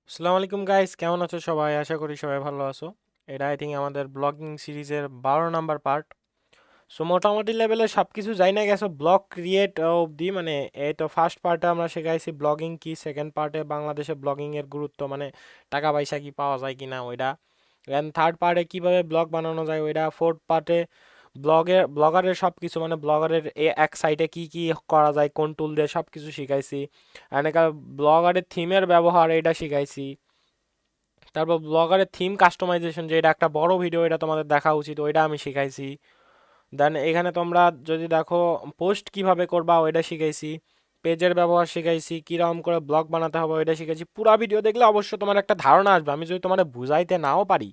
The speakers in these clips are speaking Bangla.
আসসালামু আলাইকুম গাইস, কেমন আছো সবাই? আশা করি সবাই ভালো আছো। এটা আই থিঙ্ক আমাদের ব্লগিং সিরিজের 12 নাম্বার পার্ট। সো মোটামুটি লেভেলে সব কিছু যাই না গেছো ব্লগ ক্রিয়েট অবধি, মানে এই তো ফার্স্ট পার্টে আমরা শিখাইছি ব্লগিং কি, সেকেন্ড পার্টে বাংলাদেশে ব্লগিং এর গুরুত্ব, মানে টাকা পয়সা কি পাওয়া যায় কিনা ওইটা, এন্ড থার্ড পার্টে কিভাবে ব্লগ বানানো যায় ওইটা, ফোর্থ পার্টে ব্লগারের সব কিছু, মানে ব্লগারের এক সাইটে কি কি করা যায় কোন টুল দিয়ে সব কিছু শিখাইছি। অ্যান্ড ব্লগারের থিমের ব্যবহার এটা শিখাইছি। তারপর ব্লগারের থিম কাস্টমাইজেশন, যে এটা একটা বড় ভিডিও, এটা তোমাদের দেখা উচিত, ওইটা আমি শিখাইছি। দেন এখানে তোমরা যদি দেখো পোস্ট কিভাবে করবা ওইটা শিখাইছি। পেজের ব্যবহার শিখাইছি, কিরকম করে ব্লগ বানাতে হবে ওইটা শিখাইছি। পুরো ভিডিও দেখলে অবশ্য তোমার একটা ধারণা আসবে, আমি যদি তোমার বুঝাইতে নাও পারি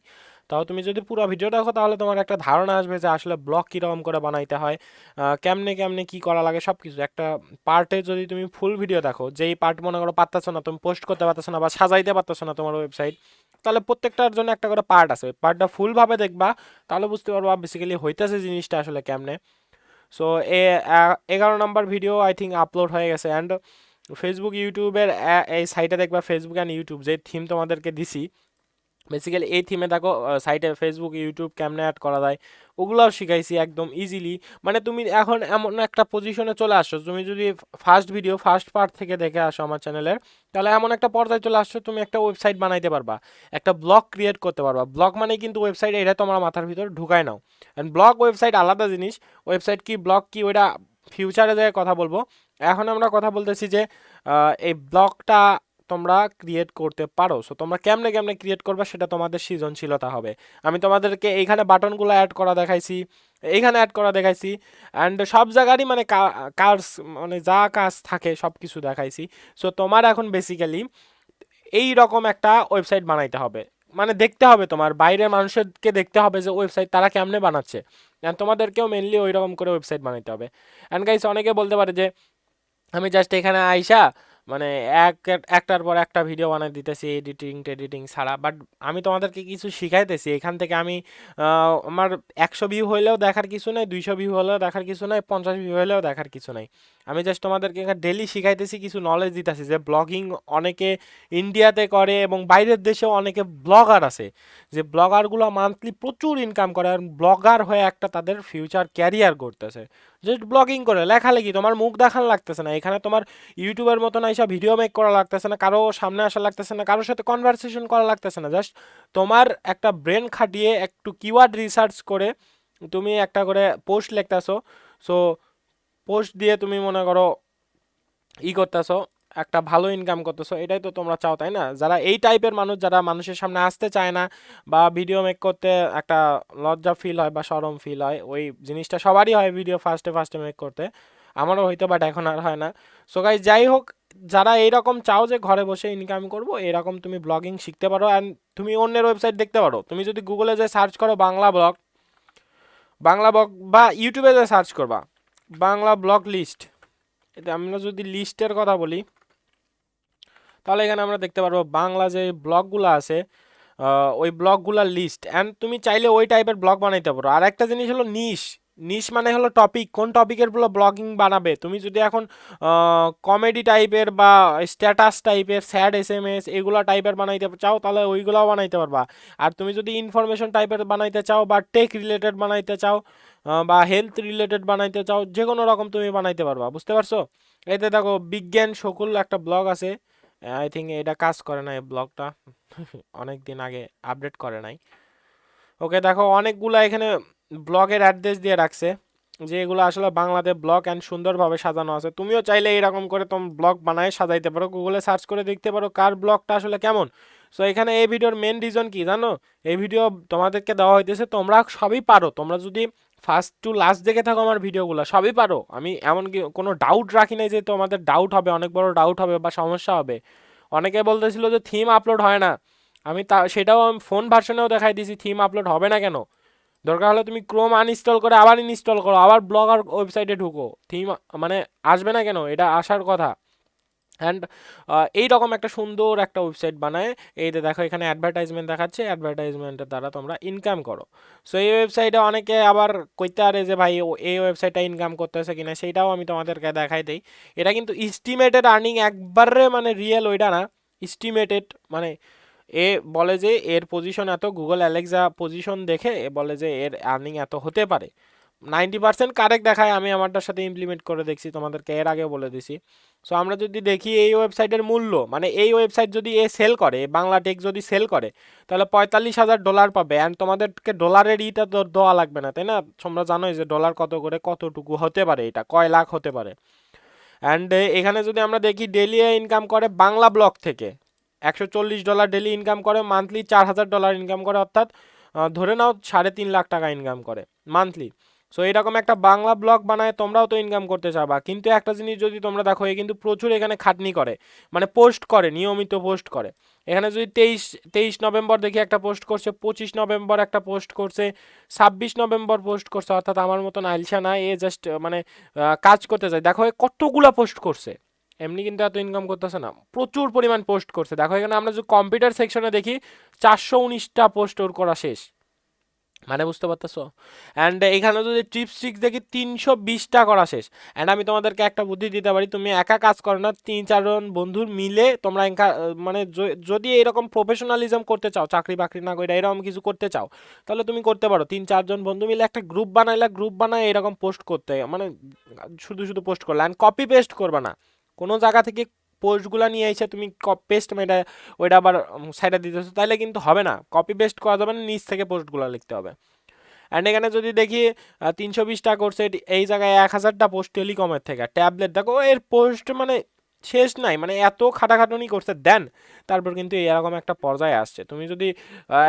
তাও তুমি যদি পুরো ভিডিও দেখো তাহলে তোমার একটা ধারণা আসবে যে আসলে ব্লগ কীরকম করে বানাইতে হয়, কেমনে কেমনে কি করা লাগে সব কিছু। একটা পার্টে যদি তুমি ফুল ভিডিও দেখো, যেই পার্ট মনে করো পারতেছো না, তুমি পোস্ট করতে পারতেছো না বা সাজাইতে পারতেছো না তোমার ওয়েবসাইট, তাহলে প্রত্যেকটার জন্য একটা করে পার্ট আছে, ওই পার্টটা ফুলভাবে দেখবা, তাহলে বুঝতে পারবা বেসিক্যালি হইতেছে জিনিসটা আসলে কেমনে। So A 11 number video I think upload হয়ে গেছে। অ্যান্ড ফেসবুক ইউটিউবের এই সাইটে দেখবা, ফেসবুক অ্যান্ড ইউটিউব যে থিম তোমাদেরকে দিছি, বেসিক্যালি এই থিমে দেখো সাইটে ফেসবুক ইউটিউব কেমনে অ্যাড করা যায় ওগুলোও শিখাইছি একদম ইজিলি। মানে তুমি এখন এমন একটা পজিশনে চলে আসছো, তুমি যদি ফার্স্ট ভিডিও ফার্স্ট পার্ট থেকে দেখে আসো আমার চ্যানেলের, তাহলে এমন একটা পর্যায়ে চলে আসছো তুমি একটা ওয়েবসাইট বানাইতে পারবা, একটা ব্লগ ক্রিয়েট করতে পারবা। ব্লগ মানে কিন্তু ওয়েবসাইট, এটা তোমার মাথার ভিতর ঢুকায় নাও। অ্যান্ড ব্লগ ওয়েবসাইট আলাদা জিনিস, ওয়েবসাইট কি ব্লগ কি ওইটা ফিউচারে যায় কথা বলবো। এখন আমরা কথা বলতেছি যে এই ব্লগটা তোমরা ক্রিয়েট করতে পারো। সো তোমরা কেমনে কেমনে ক্রিয়েট করবে সেটা তোমাদের সৃজনশীলতা হবে। আমি তোমাদেরকে এইখানে বাটনগুলো অ্যাড করা দেখাইছি, এইখানে অ্যাড করা দেখাইছি, অ্যান্ড সব জায়গারই মানে কাজ, মানে যা কাজ থাকে সব কিছু দেখাইছি। সো তোমার এখন বেসিক্যালি এই রকম একটা ওয়েবসাইট বানাইতে হবে, মানে দেখতে হবে, তোমার বাইরের মানুষকে দেখতে হবে যে ওয়েবসাইট তারা কেমনে বানাচ্ছে, অ্যান্ড তোমাদেরকেও মেনলি ওই রকম করে ওয়েবসাইট বানাইতে হবে। অ্যান্ড গাইস, অনেকে বলতে পারে যে আমি জাস্ট এখানে আইসা মানে একটার পর একটা ভিডিও বানাই দিতেছি এডিটিং টেডিটিং ছাড়া, বাট আমি তোমাদেরকে কিছু শিখাইতেছি এখান থেকে। আমি আমার 100 ভিউ হইলেও দেখার কিছু নাই, 200 ভিউ হলেও দেখার কিছু নাই, 50 ভিউ হলেও দেখার কিছু নাই। আমি জাস্ট তোমাদেরকে এখানে ডেলি শিখাইতেছি, কিছু নলেজ দিতেছি যে ব্লগিং অনেকে ইন্ডিয়াতে করে এবং বাইরের দেশেও অনেকে ব্লগার আছে, যে ব্লগারগুলো মান্থলি প্রচুর ইনকাম করে আর ব্লগার হয়ে একটা তাদের ফিউচার ক্যারিয়ার করতেছে। জাস্ট ব্লগিং করে লেখালেখি, তোমার মুখ দেখানো লাগতেছে না এখানে, তোমার ইউটিউবের মতন আইসা ভিডিও মেক করা লাগতেছে না, কারো সামনে আসা লাগতেছে না, কারোর সাথে কনভারসেশন করা লাগতেছে না। জাস্ট তোমার একটা ব্রেন খাটিয়ে একটু কিওয়ার্ড রিসার্চ করে তুমি একটা করে পোস্ট লিখতেছো। সো পোস্ট দিয়ে তুমি মনে করো করতেছো, একটা ভালো ইনকাম করতেছো, এটাই তো তোমরা চাও তাই না? যারা এই টাইপের মানুষ, যারা মানুষের সামনে আসতে চায় না বা ভিডিও মেক করতে একটা লজ্জা ফিল হয় বা শরম ফিল হয়, ওই জিনিসটা সবারই হয় ভিডিও ফার্স্টে ফার্স্টে মেক করতে, আমারও হয়তো, বাট এখন আর হয় না। সো গাইস, যাই হোক, যারা এইরকম চাও যে ঘরে বসে ইনকাম করবো, এরকম তুমি ব্লগিং শিখতে পারো। অ্যান্ড তুমি অন্যের ওয়েবসাইট দেখতে পারো, তুমি যদি গুগলে যে সার্চ করো বাংলা ব্লগ, বাংলা ব্লগ, বা ইউটিউবে যে সার্চ করবা বাংলা ব্লগ লিস্ট, এটা আমরা যদি লিস্টের কথা বলি তাহলে এখানে আমরা দেখতে পারবো বাংলা যে ব্লগগুলো আছে, ওই ব্লগগুলোর লিস্ট। অ্যান্ড তুমি চাইলে ওই টাইপের ব্লগ বানাইতে পারো। আর একটা জিনিস হলো নিশ, নিশ মানে হলো টপিক, কোন টপিকের ব্লগিং বানাবে। তুমি যদি এখন কমেডি টাইপের বা স্ট্যাটাস টাইপের, স্যাড SMS এগুলো টাইপের বানাইতে চাও তাহলে ওইগুলোও বানাইতে পারবা। আর তুমি যদি ইনফরমেশন টাইপের বানাইতে চাও বা টেক রিলেটেড বানাইতে চাও বা হেলথ রিলেটেড বানাইতে চাও, যে কোনো রকম তুমি বানাইতে পারবা। বুঝতে পারছো? এতে দেখো বিজ্ঞান সকল একটা ব্লগ আছে, আই থিঙ্ক এটা কাজ করে না এই ব্লগটা, অনেক দিন আগে আপডেট করে নাই। ওকে, দেখো অনেকগুলা এখানে ব্লগের অ্যাড্রেস দিয়ে রাখছে, যে এগুলো আসলে বাংলাতে ব্লগ অ্যান্ড সুন্দরভাবে সাজানো আছে। তুমিও চাইলে এরকম করে তুমি ব্লগ বানায় সাজাইতে পারো, গুগলে সার্চ করে দেখতে পারো কার ব্লগটা আসলে কেমন। সো এখানে এই ভিডিওর মেন রিজন কি জানো? এই ভিডিও তোমাদেরকে দেওয়া হইতেছে, তোমরা সবই পারো, তোমরা যদি ফার্স্ট টু লাস্ট দেখে থাকো আমার ভিডিওগুলো সবই পারো। আমি এমনকি কোনো ডাউট রাখি নাই যে তোমাদের ডাউট হবে, অনেক বড় ডাউট হবে বা সমস্যা হবে। অনেকে বলতেছিল যে থিম আপলোড হয় না, আমি সেটাও আমি ফোন ভার্সনেও দেখাই দিয়েছি থিম আপলোড হবে না কেন। দরকার হলে তুমি ক্রোম আনইনস্টল করে আবার ইনস্টল করো, আবার ব্লগার ওয়েবসাইটে ঢুকো, থিম মানে আসবে না কেন? এটা আসার কথা। অ্যান্ড এইরকম একটা সুন্দর একটা ওয়েবসাইট বানায়, এই যে দেখো এখানে অ্যাডভার্টাইজমেন্ট দেখাচ্ছে, অ্যাডভার্টাইজমেন্টের দ্বারা তোমরা ইনকাম করো। সো এই ওয়েবসাইটে অনেকে আবার কইতে পারে যে ভাই এই ওয়েবসাইটটা ইনকাম করতেছে কিনা, সেইটাও আমি তোমাদেরকে দেখাই দিই। এটা কিন্তু এস্টিমেটেড আর্নিং, একবারে মানে রিয়েল ওইটা না, এস্টিমেটেড, মানে এ বলে যে এর পজিশন এত, গুগল অ্যালেক্সা পজিশন দেখে এ বলে যে এর আর্নিং এত হতে পারে। 90% কারেক্ট দেখায়, আমি আমারটার সাথে ইমপ্লিমেন্ট করে দেখছি, তোমাদেরকে এর আগে বলে দিছি। সো আমরা যদি দেখি এই ওয়েবসাইটের মূল্য, মানে এই ওয়েবসাইট যদি এ সেল করে, বাংলা টেক যদি সেল করে, তাহলে $45,000 পাবে। অ্যান্ড তোমাদেরকে ডলারের ইটা তো দেওয়া লাগবে না, তাই না? তোমরা জানোই যে ডলার কত করে কতটুকু হতে পারে, এটা কয় লাখ হতে পারে। অ্যান্ড এখানে যদি আমরা দেখি ডেলি ইনকাম করে বাংলা ব্লগ থেকে $140 ডেলি ইনকাম করে, মান্থলি $4,000 ইনকাম করে, অর্থাৎ ধরে নাও 3.5 লাখ টাকা ইনকাম করে মান্থলি। সো এরকম একটা বাংলা ব্লগ বানায় তোমরাও তো ইনকাম করতে চাবা, কিন্তু একটা জিনিস যদি তোমরা দেখো, এ কিন্তু প্রচুর এখানে খাটনি করে, মানে পোস্ট করে, নিয়মিত পোস্ট করে। এখানে যদি 23 নভেম্বর দেখি একটা পোস্ট করছে, 25 নভেম্বর একটা পোস্ট করছে, 26 নভেম্বর পোস্ট করছে, অর্থাৎ আমার মতন আইলসা না, এ জাস্ট মানে কাজ করতে চায়। দেখো কতগুলা পোস্ট করছে, এমনি কিন্তু এত ইনকাম করতেছে না, প্রচুর পরিমাণ পোস্ট করছে। দেখো এখানে আমরা যদি কম্পিউটার সেকশনে দেখি, 419টা পোস্ট ওর করা শেষ, মানে বুঝতে পারতেছো? অ্যান্ড এখানে যদি টিপস ট্রিক্স দেখি, 320টা করা শেষ। অ্যান্ড আমি তোমাদেরকে একটা বুদ্ধি দিতে পারি, তুমি একা কাজ করো না, 3-4 জন বন্ধুর মিলে তোমরা মানে যদি এরকম প্রফেশনালিজম করতে চাও, চাকরি বাকরি না করে এরকম কিছু করতে চাও, তাহলে তুমি করতে পারো। 3-4 জন বন্ধু মিলে একটা গ্রুপ বানাইলা, গ্রুপ বানায় এরকম পোস্ট করতে, মানে শুধু শুধু পোস্ট করলে, অ্যান্ড কপি পেস্ট করবে না, কোনো জায়গা থেকে পোস্টগুলো নিয়ে এসে তুমি পেস্ট মেটা ওইটা আবার সাইডে দিতেছো, তাইলে কিন্তু হবে না, কপি পেস্ট করা যাবে না, নিচ থেকে পোস্টগুলো লিখতে হবে। অ্যান্ড এখানে যদি দেখি 320টা করছে, এই জায়গায় 1,000টা পোস্ট টেলিকমের থেকে, ট্যাবলেট দেখো এর পোস্ট মানে শেষ নাই, মানে এত খাটাখাটুনি করছে দেন, তারপর কিন্তু এরকম একটা পর্যায়ে আসছে। তুমি যদি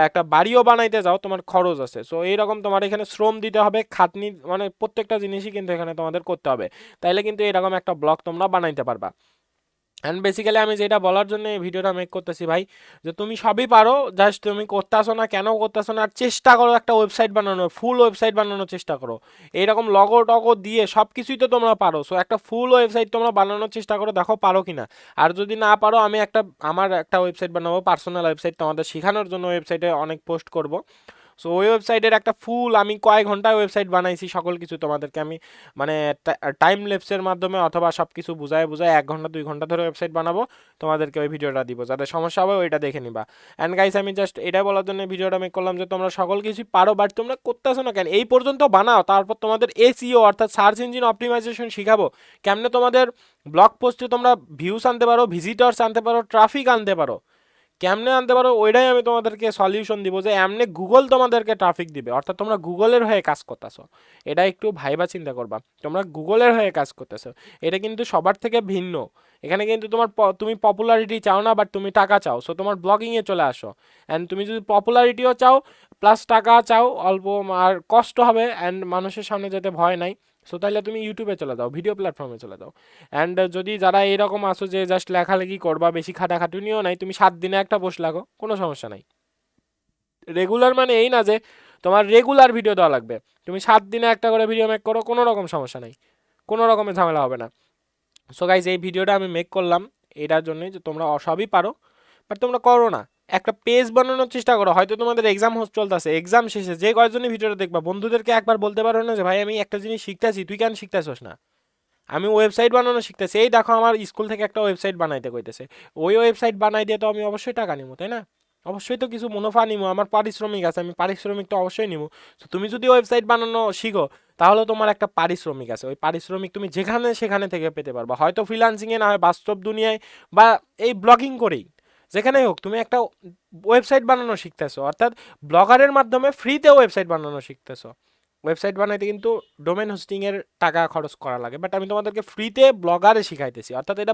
একটা বাড়িও বানাইতে যাও, তোমার খরচ আছে, সো এইরকম তোমার এখানে শ্রম দিতে হবে, খাটনি, মানে প্রত্যেকটা জিনিসই কিন্তু এখানে তোমাদের করতে হবে, তাইলে কিন্তু এরকম একটা ব্লগ তোমরা বানাইতে পারবা। অ্যান্ড বেসিক্যালি আমি যেটা বলার জন্য এই ভিডিওটা মেক করতেছি ভাই, যে তুমি সবই পারো, জাস্ট তুমি করতেছো না, কেন করতেছো না, আর চেষ্টা করো একটা ওয়েবসাইট বানানোর, ফুল ওয়েবসাইট বানানোর চেষ্টা করো। এইরকম লগো টগো দিয়ে সব কিছুই তো তোমরা পারো, সো একটা ফুল ওয়েবসাইট তোমরা বানানোর চেষ্টা করো, দেখো পারো কিনা। আর যদি না পারো, আমি আমার একটা ওয়েবসাইট বানাবো, পার্সোনাল ওয়েবসাইট, তোমাদের শেখানোর জন্য ওয়েবসাইটে অনেক পোস্ট করব। সো ওই ওয়েবসাইটের একটা ফুল আমি কয়েক ঘন্টায় ওয়েবসাইট বানাইছি, সকল কিছু তোমাদেরকে আমি মানে টাইম লেপসের মাধ্যমে অথবা সব কিছু বুঝায় বুঝায় 1 ঘন্টা 2 ঘন্টা ধরে ওয়েবসাইট বানাবো, তোমাদেরকে ওই ভিডিওটা দিব, যাদের সমস্যা হবে ওইটা দেখে নিবা। অ্যান্ড গাইস, আমি জাস্ট এটাই বলার জন্য ভিডিওটা মেক করলাম যে তোমরা সকল কিছু পারো, বাট তোমরা করতেছো না কেন? এই পর্যন্ত বানাও, তারপর তোমাদের এসইও অর্থাৎ সার্চ ইঞ্জিন অপটিমাইজেশন শিখাবো, কেমনে তোমাদের ব্লগ পোস্টে তোমরা ভিউস আনতে পারো, ভিজিটর্স আনতে পারো, ট্রাফিক আনতে পারো, কেমনে আনতে পারো, ওইটাই আমি তোমাদেরকে সলিউশন দিব, যে এমনি গুগল তোমাদেরকে ট্রাফিক দিবে, অর্থাৎ তোমরা গুগলের হয়ে কাজ করতেছো। এটা একটু ভাইবা চিন্তা করবা, তোমরা গুগলের হয়ে কাজ করতেছো, এটা কিন্তু সবার থেকে ভিন্ন। এখানে কিন্তু তুমি পপুলারিটি চাও না, বাট তুমি টাকা চাও, সো তোমার ব্লগিংয়ে চলে আসো। অ্যান্ড তুমি যদি পপুলারিটিও চাও প্লাস টাকা চাও, অল্প আর কষ্ট হবে, অ্যান্ড মানুষের সামনে যেতে ভয় নাই, সো তাহলে তুমি ইউটিউবে চলে যাও, ভিডিও প্ল্যাটফর্মে চলে যাও। অ্যান্ড যদি যারা এরকম আসো যে জাস্ট লেখালেখি করবা, বেশি খাটাখাটুনিও নাই, তুমি 7 দিনে একটা পোস্ট লাগো, কোনো সমস্যা নাই। রেগুলার মানে এই না যে তোমার রেগুলার ভিডিও দেওয়া লাগবে, তুমি 7 দিনে একটা করে ভিডিও মেক করো, কোনো রকম সমস্যা নাই, কোনো রকমের ঝামেলা হবে না। সো গাইজ, এই ভিডিওটা আমি মেক করলাম এটার জন্যই যে তোমরা সবই পারো, বাট তোমরা করো না। একটা পেজ বানানোর চেষ্টা করো, হয়তো তোমাদের এক্সাম চলতেছে, এক্সাম শেষে যে কয়েকজনই ভিডিওটা দেখবা, বন্ধুদেরকে একবার বলতে পারো না যে ভাই আমি একটা জিনিস শিখতেছি, তুই কেন শিখতেছস না? আমি ওয়েবসাইট বানানো শিখতেছি, এই দেখো আমার স্কুল থেকে একটা ওয়েবসাইট বানাইতে কইতেছে, ওই ওয়েবসাইট বানাই দিয়ে তো আমি অবশ্যই টাকা নিবো, তাই না? অবশ্যই তো কিছু মুনাফা নিবো, আমার পারিশ্রমিক আছে, আমি পারিশ্রমিক তো অবশ্যই নিবো। তো তুমি যদি ওয়েবসাইট বানানো শিখো, তাহলে তোমার একটা পারিশ্রমিক আছে, ওই পারিশ্রমিক তুমি যেখানে সেখানে থেকে পেতে পারবা, হয়তো ফ্রিল্যান্সিংয়ে না হয় বাস্তব দুনিয়ায়, বা এই ব্লগিং করেই, যেখানেই হোক তুমি একটা ওয়েবসাইট বানানো শিখতেছো, অর্থাৎ ব্লগারের মাধ্যমে ফ্রিতে ওয়েবসাইট বানানো শিখতেছো। ওয়েবসাইট বানাইতে কিন্তু ডোমেন হোস্টিংয়ের টাকা খরচ করা লাগে, বাট আমি তোমাদেরকে ফ্রিতে ব্লগারে শিখাইতেছি, অর্থাৎ এটা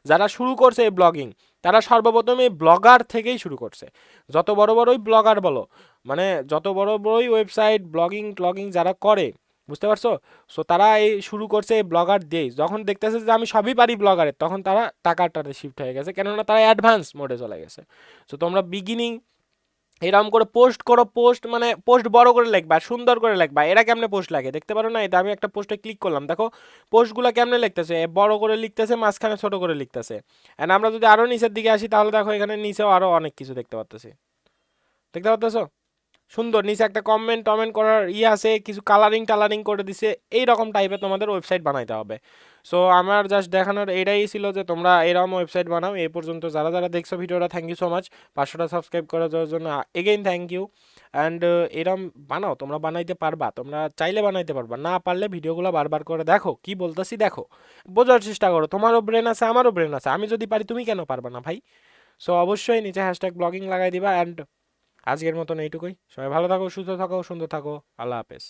যারা শুরু করছে এই ব্লগিং, তারা সর্বপ্রথম এই ব্লগার থেকেই শুরু করছে। যত বড় বড়ই ব্লগার বলো, মানে যত বড় বড়ই ওয়েবসাইট ব্লগিং ট্লগিং যারা করে, বুঝতে পারছো? সো তারা এই শুরু করছে এই ব্লগার দিয়ে, যখন দেখতেছে যে আমি সবই পারি ব্লগারের, তখন তারা টাকাটাতে শিফট হয়ে গেছে, কেননা তারা অ্যাডভান্স মোডে চলে গেছে। সো তোমরা বিগিনিং এরকম করে পোস্ট করো, পোস্ট মানে পোস্ট বড় করে লিখবা, সুন্দর করে লিখবা। এরা কেমনে পোস্ট লাগে দেখতে পারো না? এটা আমি একটা পোস্টে ক্লিক করলাম, দেখো পোস্টগুলো কেমনে লিখতেছে, বড় করে লিখতেছে, মাঝখানে ছোট করে লিখতেছে। এন্ড আমরা যদি আরো নিচের দিকে আসি, তাহলে দেখো এখানে নিচেও আরো অনেক কিছু দেখতে পাচ্তেছি, দেখতে পাচ্তেছো? সুন্দর নিচে একটা কমেন্ট টমেন্ট করার আছে, কিছু কালারিং টালারিং করে দিছে, এই রকম টাইপের তোমাদের ওয়েবসাইট বানাইতে হবে। সো আমার জাস্ট দেখানোর এটাই ছিল যে তোমরা এরকম ওয়েবসাইট বানাও। এই পর্যন্ত যারা যারা দেখছো ভিডিওটা, থ্যাংক ইউ সো মাচ। 500টা সাবস্ক্রাইব করে দেওয়ার জন্য এগেইন থ্যাংক ইউ। অ্যান্ড এরম বানাও, তোমরা বানাইতে পারবা, তোমরা চাইলে বানাইতে পারবা, না পারলে ভিডিওগুলো বারবার করে দেখো, কি বলতেছি দেখো, বোঝার চেষ্টা করো। তোমারও ব্রেন আছে, আমারও ব্রেন আছে, আমি যদি পারি তুমি কেন পারবা না ভাই? সো অবশ্যই নিচে হ্যাশট্যাগ ব্লগিং লাগাই দিবা। অ্যান্ড আজকের মতন এইটুকুই। সবাই ভালো থাকো, সুস্থ থাকো, সুন্দর থাকো। আল্লাহ হাফেজ।